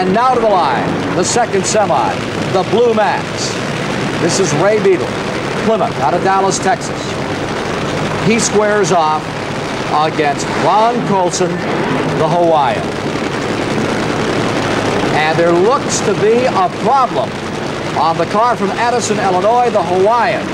And now to the line, the second semi, the Blue Max. This is Ray Beadle, Plymouth, out of Dallas, Texas. He squares off against Ron Colson, the Hawaiian. And there looks to be a problem on the car from Addison, Illinois, the Hawaiian.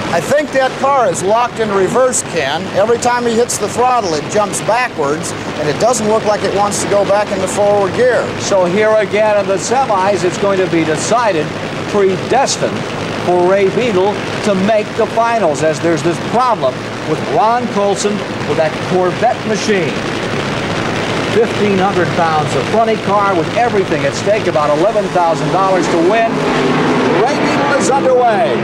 I think that car is locked in reverse, Ken. Every time he hits the throttle, it jumps backwards, and it doesn't look like it wants to go back into forward gear. So here again in the semis, it's going to be decided, predestined for Ray Beadle to make the finals, as there's this problem with Ron Colson with that Corvette machine. 1,500 pounds of funny car with everything at stake, about $11,000 to win. Ray Beadle is underway.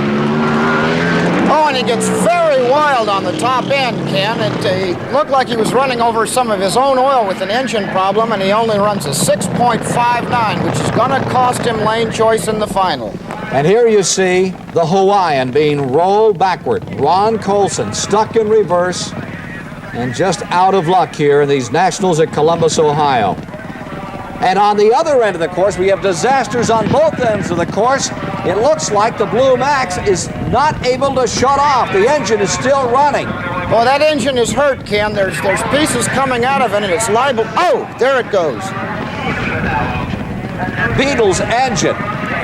Oh, and he gets very wild on the top end, Ken. It looked like he was running over some of his own oil with an engine problem, and he only runs a 6.59, which is going to cost him lane choice in the final. And here you see the Hawaiian being rolled backward. Ron Colson stuck in reverse and just out of luck here in these Nationals at Columbus, Ohio. And on the other end of the course, we have disasters on both ends of the course. It looks like the Blue Max is not able to shut off. The engine is still running. Well, that engine is hurt, Ken. There's pieces coming out of it, and it's liable. Oh, there it goes. Beadle's engine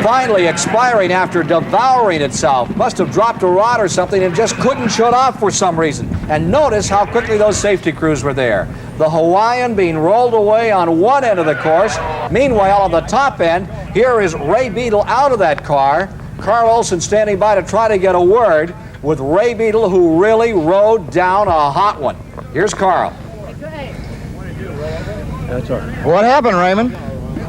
finally expiring after devouring itself. Must have dropped a rod or something and just couldn't shut off for some reason. And notice how quickly those safety crews were there. The Hawaiian being rolled away on one end of the course. Meanwhile, on the top end, here is Ray Beadle out of that car. Carl Olson standing by to try to get a word with Ray Beadle, who really rode down a hot one. Here's Carl. That's all right. What happened, Raymond?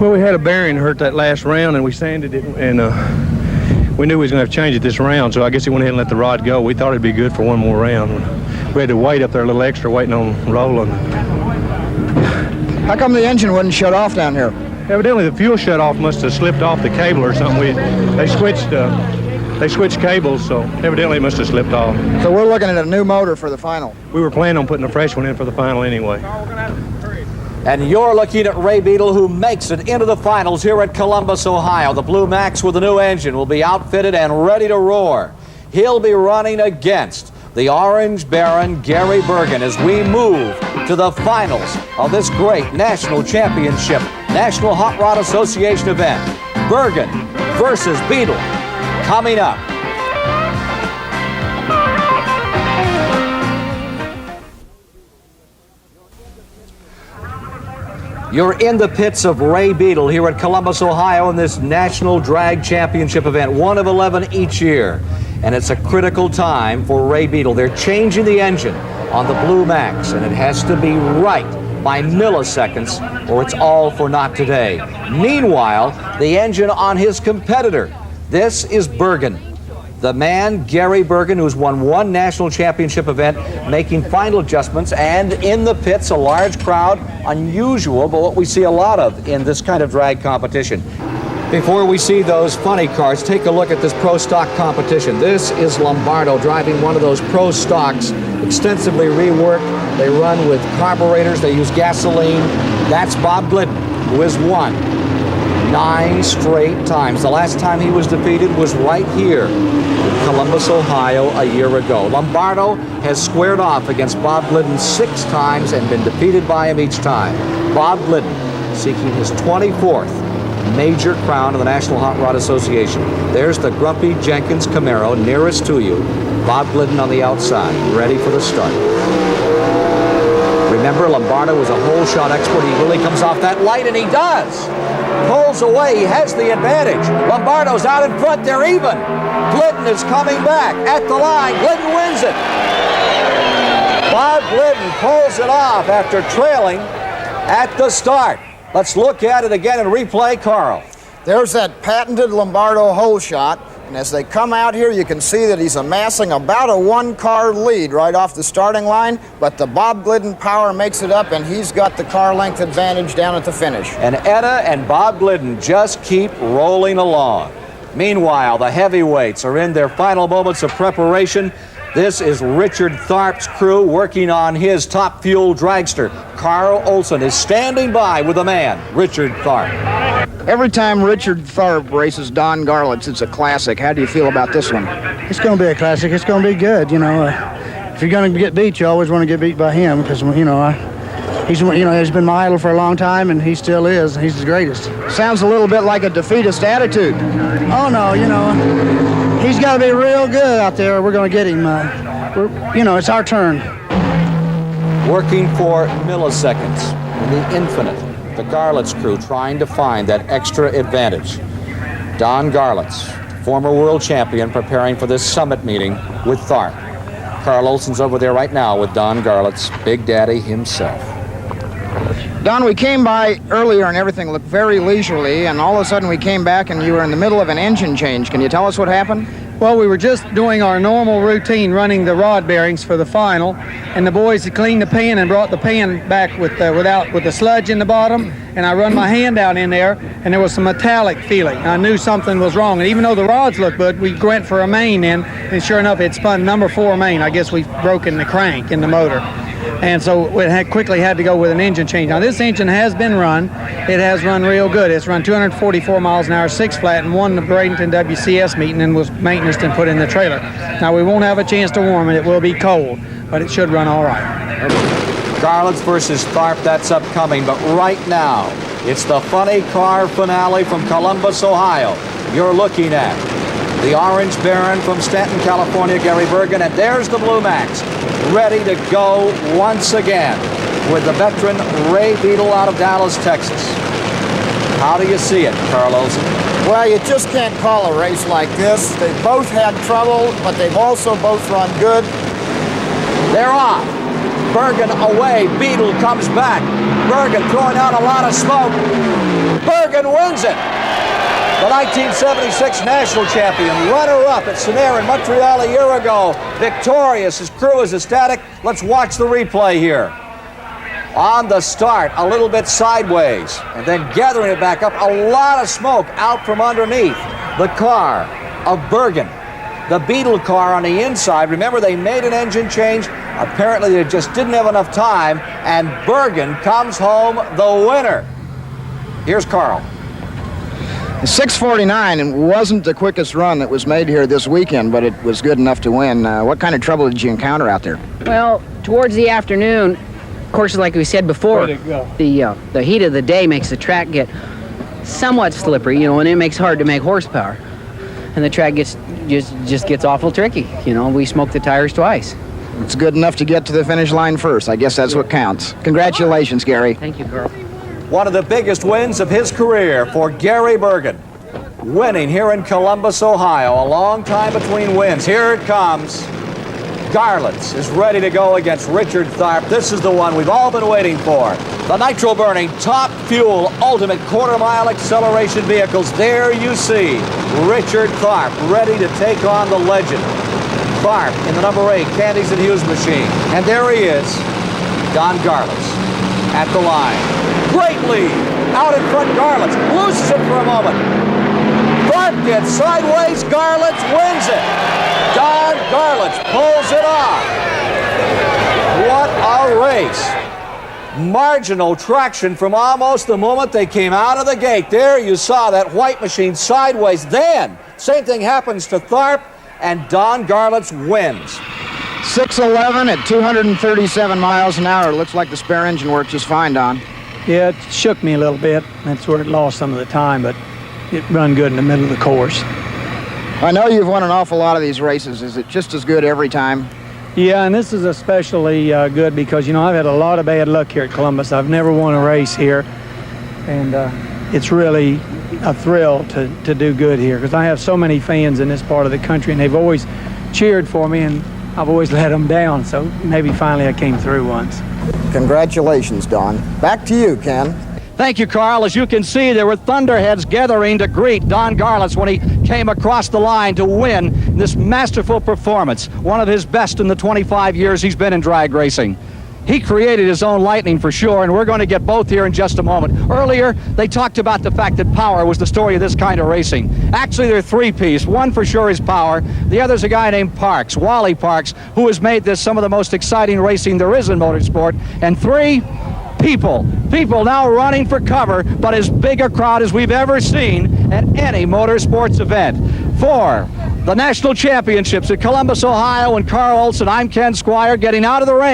Well, we had a bearing hurt that last round, and we sanded it, and we knew we was going to have to change it this round, so I guess he went ahead and let the rod go. We thought it'd be good for one more round. We had to wait up there a little extra, waiting on rolling. How come the engine wouldn't shut off down here? Evidently, the fuel shut-off must have slipped off the cable or something. They switched cables, so evidently it must have slipped off. So we're looking at a new motor for the final. We were planning on putting a fresh one in for the final anyway. And you're looking at Ray Beadle, who makes it into the finals here at Columbus, Ohio. The Blue Max with a new engine will be outfitted and ready to roar. He'll be running against the Orange Baron, Gary Bergen, as we move to the finals of this great national championship, National Hot Rod Association event. Bergen versus Beadle coming up. You're in the pits of Ray Beadle here at Columbus, Ohio in this National Drag Championship event, one of 11 each year. And it's a critical time for Ray Beadle. They're changing the engine on the Blue Max, and it has to be right by milliseconds, or it's all for naught today. Meanwhile, the engine on his competitor. This is Bergen. The man, Gary Bergen, who's won one national championship event, making final adjustments, and in the pits, a large crowd, unusual, but what we see a lot of in this kind of drag competition. Before we see those funny cars, take a look at this pro stock competition. This is Lombardo driving one of those pro stocks, extensively reworked. They run with carburetors, they use gasoline. That's Bob Glidden, who has won 9 straight times. The last time he was defeated was right here in Columbus, Ohio, a year ago. Lombardo has squared off against Bob Glidden 6 times and been defeated by him each time. Bob Glidden seeking his 24th major crown of the National Hot Rod Association. There's the grumpy Jenkins Camaro nearest to you. Bob Glidden on the outside, ready for the start. Remember, Lombardo was a hole shot expert. He really comes off that light, and he does. Pulls away, he has the advantage. Lombardo's out in front, they're even. Glidden is coming back at the line. Glidden wins it. Bob Glidden pulls it off after trailing at the start. Let's look at it again and replay, Carl. There's that patented Lombardo hole shot, and as they come out here, you can see that he's amassing about a 1-car lead right off the starting line, but the Bob Glidden power makes it up, and he's got the car length advantage down at the finish. And Etta and Bob Glidden just keep rolling along. Meanwhile, the heavyweights are in their final moments of preparation. This is Richard Tharp's crew working on his top fuel dragster. Carl Olson is standing by with the man, Richard Tharp. Every time Richard Tharp races Don Garlits, it's a classic. How do you feel about this one? It's going to be a classic. It's going to be good. If you're going to get beat, you always want to get beat by him because, he's been my idol for a long time, and he still is. He's the greatest. Sounds a little bit like a defeatist attitude. Oh, no, he's got to be real good out there. We're going to get him. It's our turn. Working for milliseconds in the infinite. The Garlits crew trying to find that extra advantage. Don Garlits, former world champion, preparing for this summit meeting with Tharp. Carl Olson's over there right now with Don Garlits, Big Daddy himself. Don, we came by earlier and everything looked very leisurely, and all of a sudden we came back and you were in the middle of an engine change. Can you tell us what happened? Well, we were just doing our normal routine, running the rod bearings for the final, and the boys had cleaned the pan and brought the pan back with the sludge in the bottom, and I run my hand out in there, and there was some metallic feeling. I knew something was wrong, and even though the rods looked good, we went for a main in, and sure enough, it spun number 4 main. I guess we've broken the crank in the motor. And so we quickly had to go with an engine change. Now, this engine has been run. It has run real good. It's run 244 miles an hour, 6 flat, and won the Bradenton WCS meeting and was maintenance and put in the trailer. Now, we won't have a chance to warm it. It will be cold, but it should run all right. Garlits versus Tharp, that's upcoming, but right now, it's the funny car finale from Columbus, Ohio. You're looking at the Orange Baron from Stanton, California, Gary Bergen, and there's the Blue Max, ready to go once again with the veteran Ray Beadle out of Dallas, Texas. How do you see it, Carl Olson? Well, you just can't call a race like this. They've both had trouble, but they've also both run good. They're off. Bergen away. Beadle comes back. Bergen throwing out a lot of smoke. Bergen wins it. The 1976 national champion, runner-up at Senaire in Montreal a year ago. Victorious. His crew is ecstatic. Let's watch the replay here. On the start, a little bit sideways, and then gathering it back up. A lot of smoke out from underneath the car of Bergen. The Beadle car on the inside. Remember, they made an engine change. Apparently, they just didn't have enough time, and Bergen comes home the winner. Here's Carl. 6:49 wasn't the quickest run that was made here this weekend, but it was good enough to win. What kind of trouble did you encounter out there? Well, towards the afternoon, of course, like we said before, the heat of the day makes the track get somewhat slippery, and it makes it hard to make horsepower. And the track just gets awful tricky. We smoked the tires twice. It's good enough to get to the finish line first. I guess that's what counts. Congratulations, Gary. Thank you, Carl. One of the biggest wins of his career for Gary Bergen. Winning here in Columbus, Ohio. A long time between wins. Here it comes. Garlits is ready to go against Richard Tharp. This is the one we've all been waiting for. The nitro-burning, top fuel, ultimate quarter-mile acceleration vehicles. There you see Richard Tharp ready to take on the legend. Tharp in the number 8 Candies and Hughes machine. And there he is, Don Garlits at the line. Great lead. Out in front, Garlits loses it for a moment. Tharp gets sideways. Garlits wins it. Don Garlits pulls it off. What a race. Marginal traction from almost the moment they came out of the gate. There you saw that white machine sideways. Then, same thing happens to Tharp, and Don Garlits wins. 6:11 at 237 miles an hour. Looks like the spare engine worked just fine, Don. Yeah, it shook me a little bit. That's where it lost some of the time, but it run good in the middle of the course. I know you've won an awful lot of these races. Is it just as good every time? Yeah, and this is especially good because, I've had a lot of bad luck here at Columbus. I've never won a race here, and it's really a thrill to do good here because I have so many fans in this part of the country, and they've always cheered for me, and I've always let them down, so maybe finally I came through once. Congratulations, Don. Back to you, Ken. Thank you, Carl. As you can see, there were thunderheads gathering to greet Don Garlits when he came across the line to win this masterful performance, one of his best in the 25 years he's been in drag racing. He created his own lightning for sure, and we're going to get both here in just a moment. Earlier, they talked about the fact that power was the story of this kind of racing. Actually, there are three P's. One for sure is power. The other's a guy named Parks, Wally Parks, who has made this some of the most exciting racing there is in motorsport. And three, people. People now running for cover, but as big a crowd as we've ever seen at any motorsports event. For the national championships at Columbus, Ohio, and Carl Olson, I'm Ken Squire, getting out of the ring.